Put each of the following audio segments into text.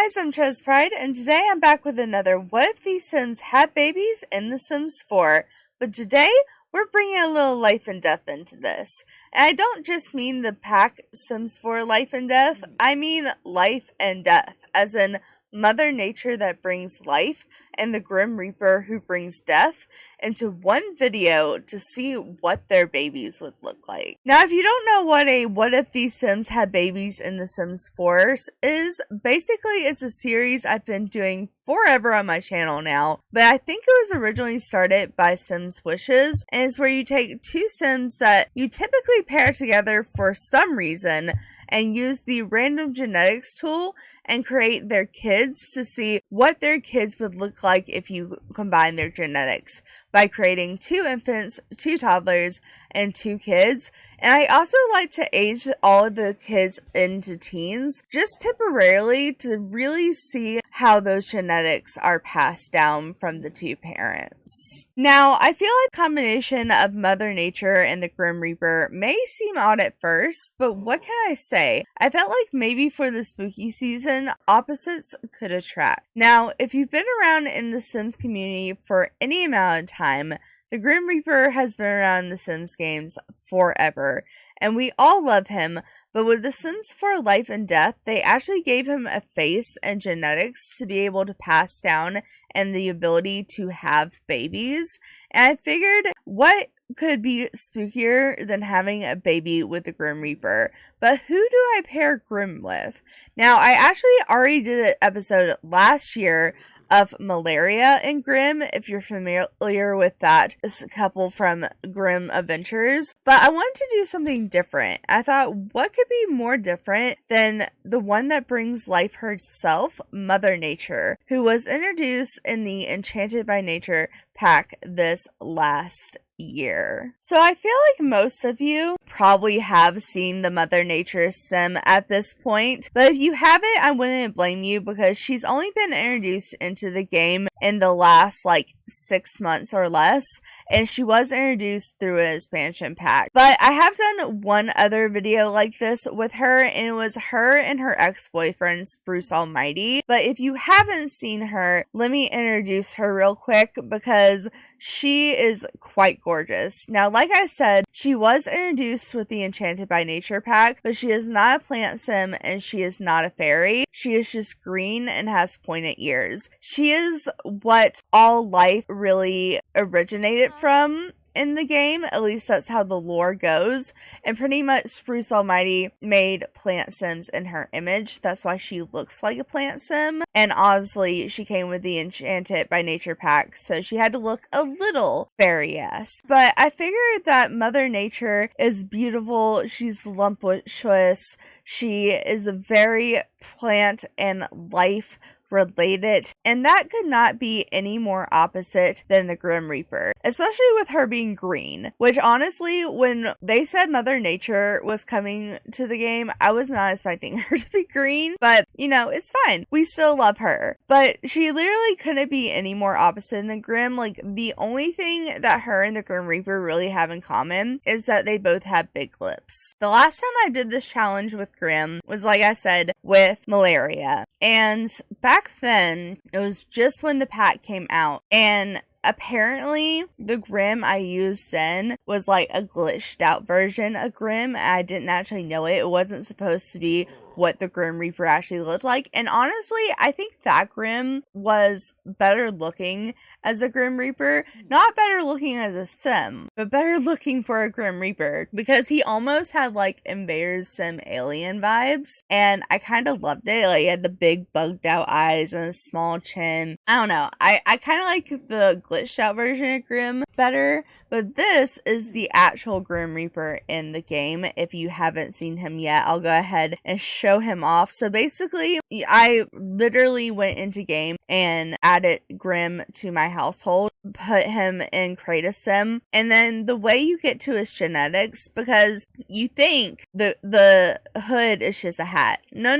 guys, I'm ChezPride, and today I'm back with another What If These Sims Had Babies in The Sims 4. But today, we're bringing a little life and death into this. And I don't just mean the pack Sims 4 life and death, I mean life and death, as in Mother Nature that brings life and the Grim Reaper who brings death into one video to see what their babies would look like. Now, if you don't know what a What If These Sims Had Babies in The Sims 4 is, basically it's a series I've been doing forever on my channel now, but I think it was originally started by Sims Wishes, and it's where you take two Sims that you typically pair together for some reason and use the random genetics tool and create their kids to see what their kids would look like if you combine their genetics by creating two infants, two toddlers, and two kids. And I also like to age all of the kids into teens just temporarily to really see how those genetics are passed down from the two parents. Now, I feel like the combination of Mother Nature and the Grim Reaper may seem odd at first, but what can I say? I felt like maybe for the spooky season, opposites could attract. Now, if you've been around in the Sims community for any amount of time, the Grim Reaper has been around in the Sims games forever, and we all love him, but with The Sims 4 Life and Death, they actually gave him a face and genetics to be able to pass down and the ability to have babies, and I figured what could be spookier than having a baby with the Grim Reaper. But who do I pair Grim with? Now, I actually already did an episode last year of Malaria and Grim, if you're familiar with that. It's a couple from Grim Adventures. But I wanted to do something different. I thought, what could be more different than the one that brings life herself, Mother Nature, who was introduced in the Enchanted by Nature pack this last year. So I feel like most of you probably have seen the Mother Nature sim at this point, but if you haven't, I wouldn't blame you because she's only been introduced into the game in the last 6 months or less, and she was introduced through an expansion pack. But I have done one other video like this with her, and it was her and her ex-boyfriend Spruce Almighty. But if you haven't seen her, let me introduce her real quick because she is quite gorgeous. Now, like I said, she was introduced with the Enchanted by Nature pack, but she is not a plant sim and she is not a fairy. She is just green and has pointed ears. She is what all life really originated from in the game, at least that's how the lore goes, and pretty much Spruce Almighty made plant sims in her image. That's why she looks like a plant sim, and obviously she came with the Enchanted by Nature pack, so she had to look a little fairy-esque. But I figured that Mother Nature is beautiful, she's voluptuous, she is a very plant and life related, and that could not be any more opposite than the Grim Reaper, especially with her being green, which honestly, when they said Mother Nature was coming to the game, I was not expecting her to be green, but it's fine. We still love her, but she literally couldn't be any more opposite than Grim. The only thing that her and the Grim Reaper really have in common is that they both have big lips. The last time I did this challenge with Grim was, like I said, with Malaria, and back then, it was just when the pack came out, and apparently the Grim I used then was a glitched out version of Grim. I didn't actually know it. It wasn't supposed to be what the Grim Reaper actually looked like, and honestly, I think that Grim was better looking as a Grim Reaper. Not better looking as a sim, but better looking for a Grim Reaper, because he almost had Invader's Sim alien vibes, and I kind of loved it. He had the big bugged out eyes and a small chin. I don't know, I kind of like the glitched out version of Grim better, but this is the actual Grim Reaper in the game. If you haven't seen him yet, I'll go ahead and show him off. So basically, I literally went into game and added Grim to my household, put him in Create a Sim, and then the way you get to his genetics, because you think the hood is just a hat. No.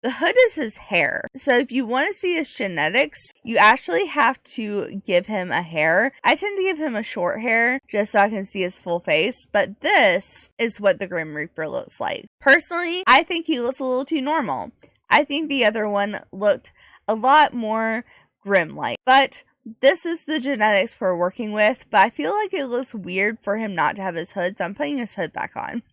The hood is his hair. So if you want to see his genetics, you actually have to give him a hair. I tend to give him a short hair just so I can see his full face, but this is what the Grim Reaper looks like. Personally, I think he looks a little too normal. I think the other one looked a lot more Grimm-like. But this is the genetics we're working with, but I feel like it looks weird for him not to have his hood, so I'm putting his hood back on.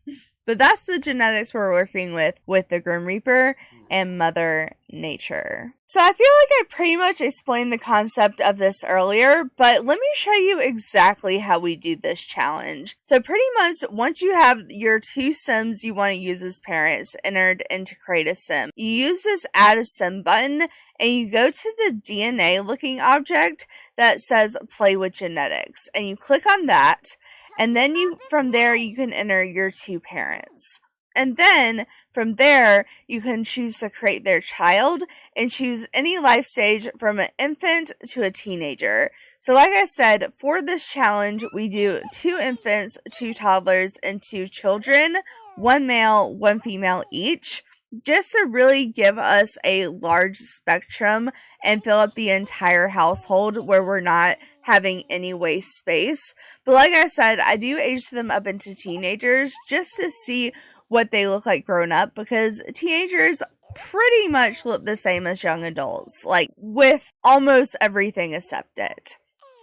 But that's the genetics we're working with the Grim Reaper and Mother Nature. So I feel like I pretty much explained the concept of this earlier, but let me show you exactly how we do this challenge. So pretty much once you have your 2 Sims you want to use as parents entered into Create a Sim, you use this Add a Sim button and you go to the DNA looking object that says Play with Genetics, and you click on that, and then from there you can enter your 2 parents. And then from there, you can choose to create their child and choose any life stage from an infant to a teenager. So like I said, for this challenge, we do 2 infants, 2 toddlers, and 2 children, 1 male, 1 female each, just to really give us a large spectrum and fill up the entire household where we're not having any waste space. But like I said, I do age them up into teenagers just to see what they look like grown up, because teenagers pretty much look the same as young adults, like with almost everything except it.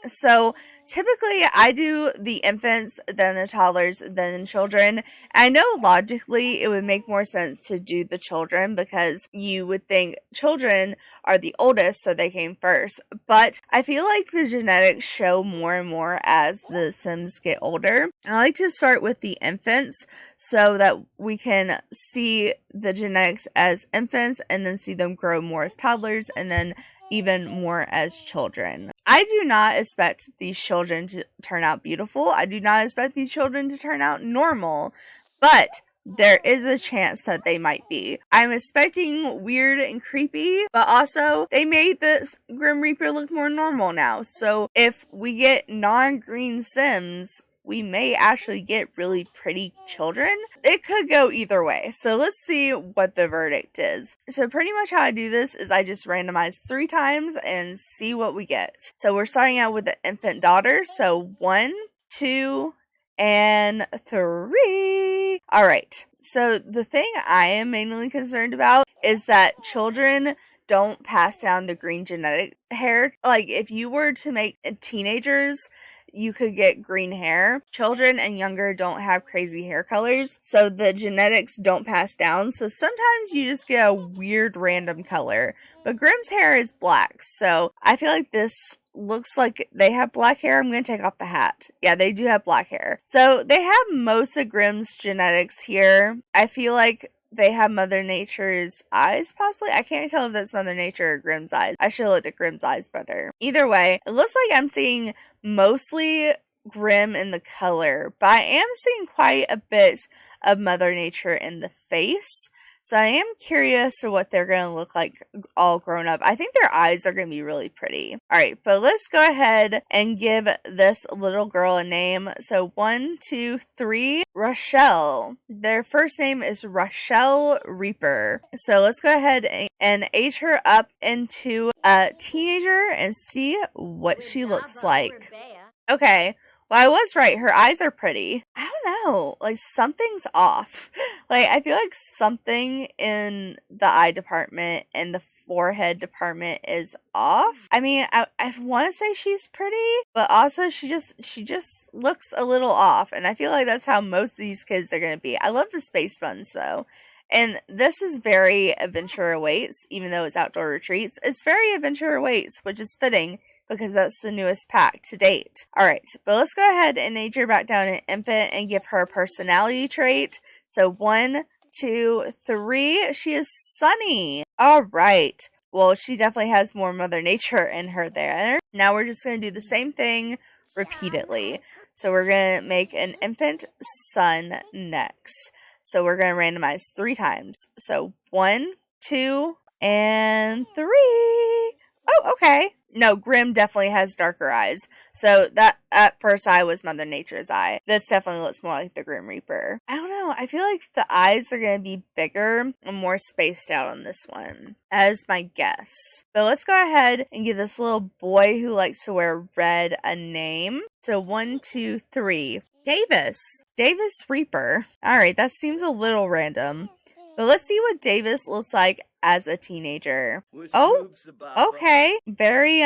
So typically I do the infants, then the toddlers, then the children. I know logically it would make more sense to do the children because you would think children are the oldest, so they came first. But I feel like the genetics show more and more as the Sims get older. I like to start with the infants so that we can see the genetics as infants and then see them grow more as toddlers and then even more as children. I do not expect these children to turn out beautiful. I do not expect these children to turn out normal, but there is a chance that they might be. I'm expecting weird and creepy, but also they made the Grim Reaper look more normal now. So if we get non-green Sims, we may actually get really pretty children. It could go either way. So let's see what the verdict is. So pretty much how I do this is I just randomize 3 times and see what we get. So we're starting out with the infant daughter. So 1, 2, and 3. All right. So the thing I am mainly concerned about is that children don't pass down the green genetic hair. Like if you were to make teenagers, you could get green hair. Children and younger don't have crazy hair colors, so the genetics don't pass down. So sometimes you just get a weird random color. But Grimm's hair is black, so I feel like this looks like they have black hair. I'm going to take off the hat. Yeah, they do have black hair. So they have most of Grimm's genetics here. I feel like they have Mother Nature's eyes, possibly. I can't tell if that's Mother Nature or Grimm's eyes. I should have looked at Grimm's eyes better. Either way, it looks like I'm seeing mostly Grimm in the color, but I am seeing quite a bit of Mother Nature in the face. So I am curious to what they're going to look like all grown up. I think their eyes are going to be really pretty. All right, but let's go ahead and give this little girl a name. So 1, 2, 3, Rochelle. Their first name is Rochelle Reaper. So let's go ahead and age her up into a teenager and see what she looks like. Okay. Well, I was right. Her eyes are pretty. I don't know. Like, something's off. Like, I feel like something in the eye department and the forehead department is off. I mean, I want to say she's pretty, but also she just looks a little off. And I feel like that's how most of these kids are going to be. I love the space buns, though. And this is very Adventure Awaits, even though it's Outdoor Retreats. It's very Adventure Awaits, which is fitting because that's the newest pack to date. Alright, but let's go ahead and age her back down an infant and give her a personality trait. So 1, 2, 3, she is sunny. Alright, well, she definitely has more Mother Nature in her there. Now we're just going to do the same thing repeatedly. So we're going to make an infant sun next. So we're going to randomize 3 times. So 1, 2, and 3. Oh, okay. No, Grimm definitely has darker eyes. So that at first eye was Mother Nature's eye. This definitely looks more like the Grim Reaper. I don't know. I feel like the eyes are going to be bigger and more spaced out on this one. That is my guess. But let's go ahead and give this little boy who likes to wear red a name. So 1, 2, 3. Davis Reaper. Alright, that seems a little random. But let's see what Davis looks like as a teenager. Oh, okay. Very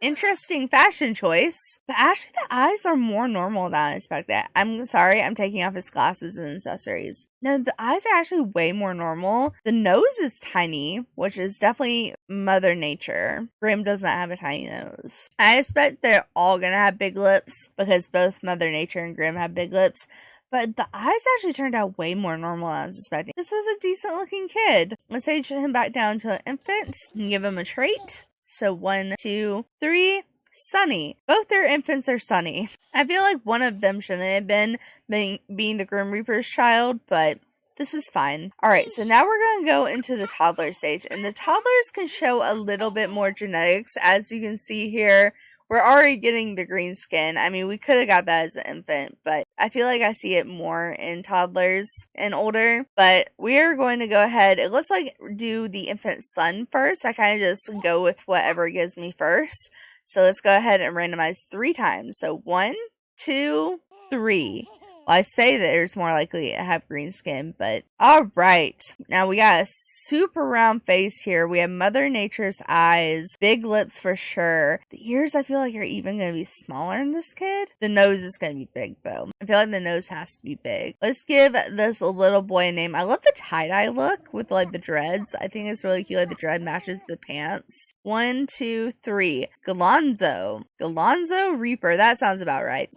interesting fashion choice. But actually the eyes are more normal than I expected. I'm sorry, I'm taking off his glasses and accessories. No, the eyes are actually way more normal. The nose is tiny, which is definitely Mother Nature. Grimm does not have a tiny nose. I expect they're all gonna have big lips because both Mother Nature and Grimm have big lips. But the eyes actually turned out way more normal than I was expecting. This was a decent looking kid. Let's age him back down to an infant and give him a trait. So 1, 2, 3. Sunny. Both their infants are Sunny. I feel like one of them shouldn't have been being the Grim Reaper's child, but this is fine. Alright, so now we're going to go into the toddler stage. And the toddlers can show a little bit more genetics. As you can see here, we're already getting the green skin. I mean, we could have got that as an infant, but I feel like I see it more in toddlers and older. But we are going to go ahead. It looks like do the infant son first. I kind of just go with whatever gives me first. So let's go ahead and randomize 3 times. So 1, 2, 3. Well, I say that there's more likely to have green skin, but alright. Now we got a super round face here. We have Mother Nature's eyes, big lips for sure. The ears I feel like are even going to be smaller in this kid. The nose is going to be big though. I feel like the nose has to be big. Let's give this little boy a name. I love the tie-dye look with like the dreads. I think it's really cute. Like the dread matches the pants. 1, 2, 3. Galonzo. Galonzo Reaper. That sounds about right.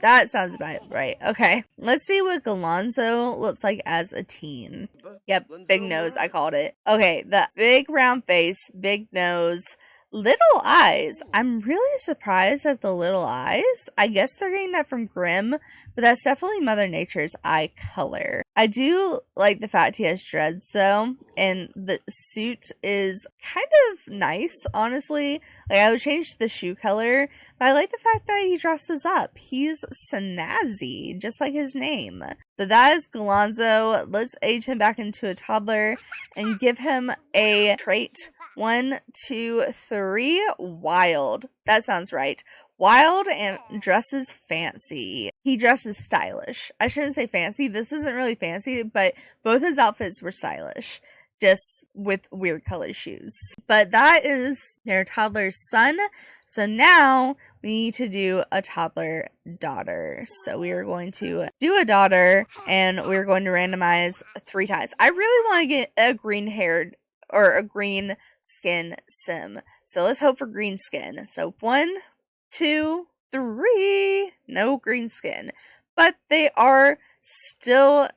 Okay. Let's see what Galonzo looks like as a teen. Yep, big nose. I called it. Okay, the big round face, big nose, little eyes. I'm really surprised at the little eyes. I guess they're getting that from Grimm, but that's definitely Mother Nature's eye color. I do like the fact he has dreads though, and the suit is kind of nice, honestly. Like I would change the shoe color, but I like the fact that he dresses up. He's snazzy, just like his name. But that is Galonzo. Let's age him back into a toddler and give him a trait. 1, 2, 3. Wild. That sounds right. Wild and dresses fancy. He dresses stylish. I shouldn't say fancy. This isn't really fancy, but both his outfits were stylish. Just with weird colored shoes. But that is their toddler's son. So now we need to do a toddler daughter. So we are going to do a daughter and we're going to randomize 3 times. I really want to get a green haired or a green skin sim. So let's hope for green skin. So 1, 2, 3. No green skin. But they are still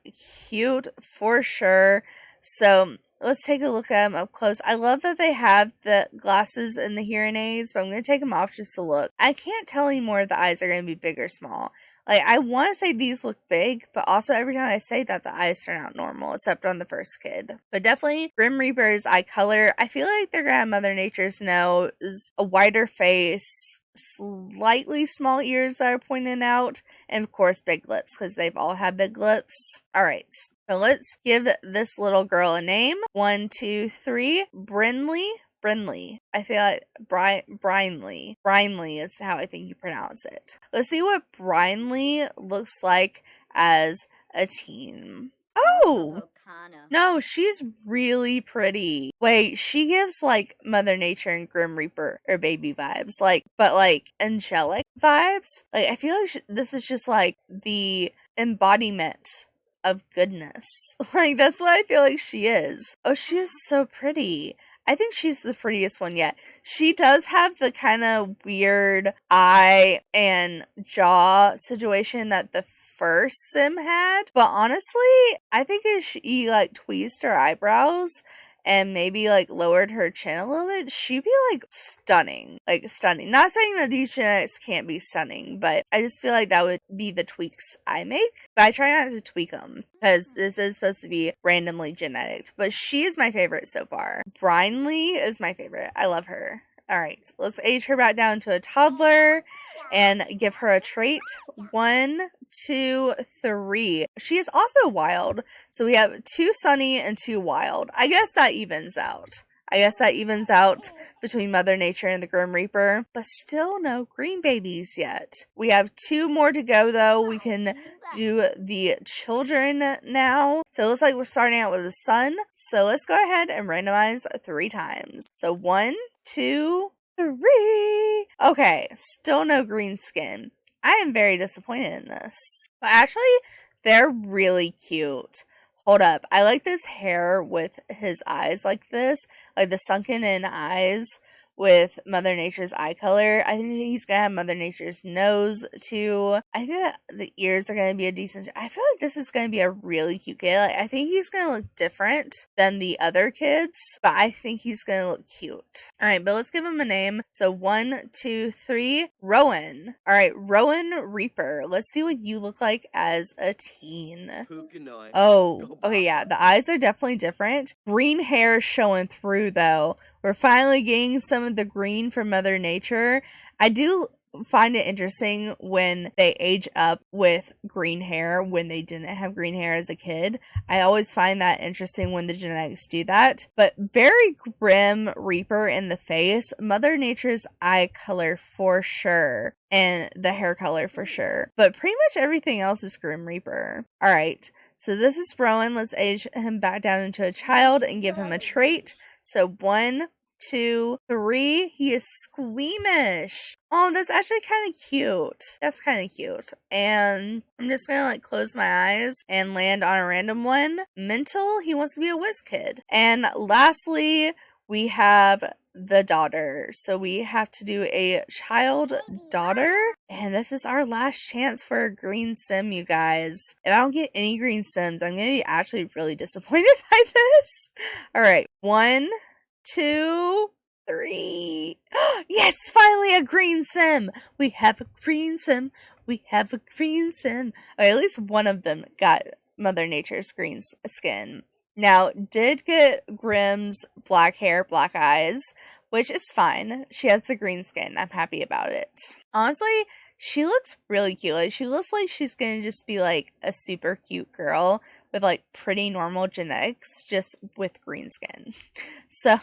cute for sure. So let's take a look at them up close. I love that they have the glasses and the hearing aids, but I'm going to take them off just to look. I can't tell anymore if the eyes are going to be big or small. Like, I want to say these look big, but also every time I say that, the eyes turn out normal, except on the first kid. But definitely, Grim Reaper's eye color. I feel like they're going to have Mother Nature's nose, a wider face, slightly small ears that are pointed out, and of course, big lips, because they've all had big lips. Alright, so let's give this little girl a name. 1, 2, 3. Brinley. I feel like Brinley. Brinley is how I think you pronounce it. Let's see what Brinley looks like as a teen. Oh! No, she's really pretty. Wait, she gives like Mother Nature and Grim Reaper or baby vibes. But angelic vibes. Like, I feel like this is just like the embodiment of goodness. Like, that's what I feel like she is. Oh, she is so pretty. I think she's the prettiest one yet. She does have the kind of weird eye and jaw situation that the first sim had. But honestly, I think if she tweezed her eyebrows and maybe lowered her chin a little bit, she'd be stunning. Stunning. Not saying that these genetics can't be stunning, but I just feel like that would be the tweaks I make. But I try not to tweak them because this is supposed to be randomly genetic. But she is my favorite so far. Brinley is my favorite. I love her. Alright, so let's age her back down to a toddler and give her a trait. 1, 2, 3. She is also wild. So we have 2 sunny and 2 wild. I guess that evens out. I guess that evens out between Mother Nature and the Grim Reaper, but still no green babies yet. We have 2 more to go though. We can do the children now. So it looks like we're starting out with the sun. So let's go ahead and randomize 3 times. So 1, 2, 3. Okay, still no green skin. I am very disappointed in this. But actually, they're really cute. Hold up. I like this hair with his eyes like this. Like the sunken in eyes with Mother Nature's eye color. I think he's going to have Mother Nature's nose too. I think that the ears are going to be a decent... I feel like this is going to be a really cute kid. Like, I think he's going to look different than the other kids, but I think he's going to look cute. Alright, but let's give him a name. So 1, 2, 3, Rowan. Alright, Rowan Reaper. Let's see what you look like as a teen. Oh, okay, yeah, the eyes are definitely different. Green hair showing through though. We're finally getting some of the green from Mother Nature. I do find it interesting when they age up with green hair when they didn't have green hair as a kid. I always find that interesting when the genetics do that. But very Grim Reaper in the face. Mother Nature's eye color for sure. And the hair color for sure. But pretty much everything else is Grim Reaper. Alright, so this is Rowan. Let's age him back down into a child and give him a trait. So 1, 2, 3. He is squeamish. Oh, that's actually kind of cute. That's kind of cute. And I'm just gonna like close my eyes and land on a random one. Mental. He wants to be a whiz kid. And lastly, we have the daughter. So we have to do a child daughter. And this is our last chance for a green sim, you guys. If I don't get any green sims, I'm going to be actually really disappointed by this. Alright, 1, 2, 3. Yes, finally a green sim. We have a green sim. We have a green sim. Okay, at least one of them got Mother Nature's green skin. Now, did get Grimm's black hair, black eyes, which is fine. She has the green skin. I'm happy about it. Honestly, she looks really cute. Like, she looks like she's gonna just be like a super cute girl with like pretty normal genetics, just with green skin. So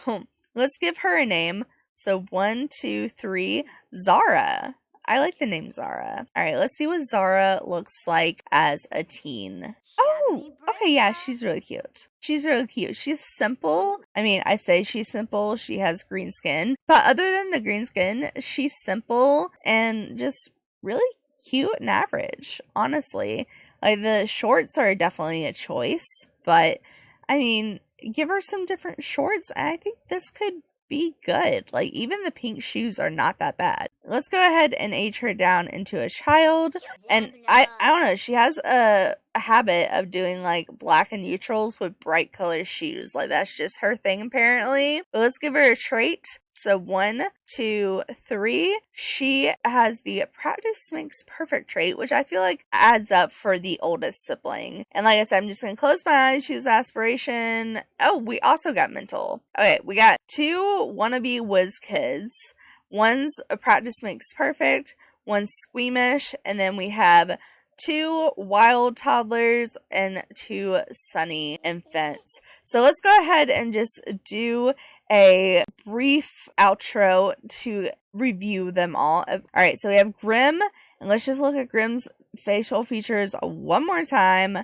let's give her a name. So 1, 2, 3, Zara. I like the name Zara. Alright, let's see what Zara looks like as a teen. Oh, okay, yeah, she's really cute. She's really cute. She's simple. I mean, I say she's simple. She has green skin. But other than the green skin, she's simple and just really cute and average, honestly. Like, the shorts are definitely a choice. But, I mean, give her some different shorts. And I think this could be good. Like, even the pink shoes are not that bad. Let's go ahead and age her down into a child. And I don't know, she has a habit of doing like black and neutrals with bright color shoes. Like, that's just her thing apparently. But let's give her a trait. So 1, 2, 3. She has the practice makes perfect trait, which I feel like adds up for the oldest sibling. And like I said, I'm just going to close my eyes, choose aspiration. Oh, we also got mental. Okay, we got 2 wannabe whiz kids. One's a practice makes perfect, one's squeamish, and then we have 2 wild toddlers and 2 sunny infants. So let's go ahead and just do a brief outro to review them all. Alright, so we have Grim, and let's just look at Grim's facial features one more time.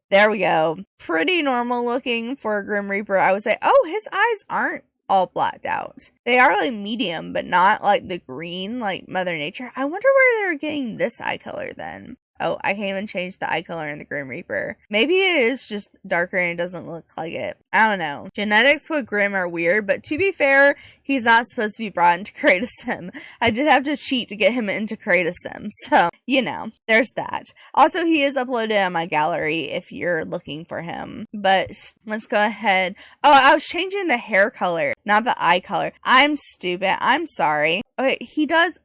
There we go. Pretty normal looking for a Grim Reaper, I would say. Oh, his eyes aren't all blacked out. They are like medium, but not like the green like Mother Nature. I wonder where they're getting this eye color then. Oh, I can't even change the eye color in the Grim Reaper. Maybe it is just darker and it doesn't look like it. I don't know. Genetics with Grim are weird, but to be fair, he's not supposed to be brought into Create a Sim. I did have to cheat to get him into Create a Sim, so, you know, there's that. Also, he is uploaded on my gallery if you're looking for him. But let's go ahead. Oh, I was changing the hair color, not the eye color. I'm stupid. I'm sorry. Okay, he does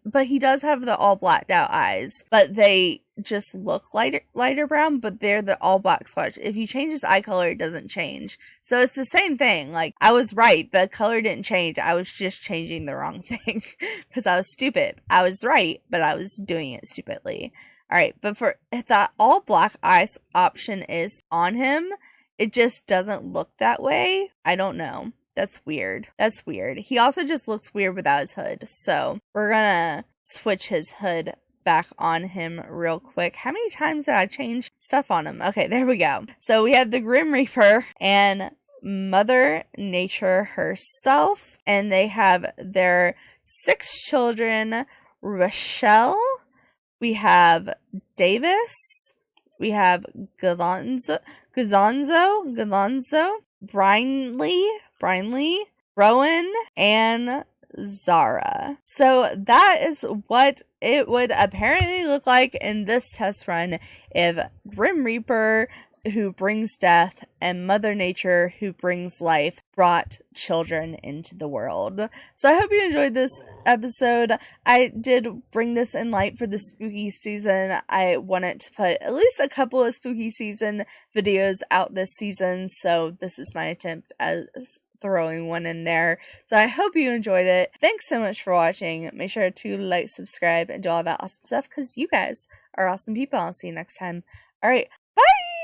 have the all blacked out eyes, but they just look lighter brown, but they're the all black swatch. If you change his eye color, it doesn't change. So it's the same thing. Like, I was right. The color didn't change. I was just changing the wrong thing because I was stupid. I was right, but I was doing it stupidly. Alright, but for if that all black eyes option is on him, it just doesn't look that way. I don't know. That's weird. That's weird. He also just looks weird without his hood. So we're gonna switch his hood back on him real quick. How many times did I change stuff on him? Okay, there we go. So we have the Grim Reaper and Mother Nature herself, and they have their 6 children. Rochelle, we have Davis, we have Galonzo, Brinley, Rowan, and Zara. So that is what it would apparently look like in this test run if Grim Reaper, who brings death, and Mother Nature, who brings life, brought children into the world. So I hope you enjoyed this episode. I did bring this in light for the spooky season. I wanted to put at least a couple of spooky season videos out this season, so this is my attempt as throwing one in there. So I hope you enjoyed it. Thanks so much for watching. Make sure to like, subscribe, and do all that awesome stuff because you guys are awesome people. I'll see you next time. All right, bye!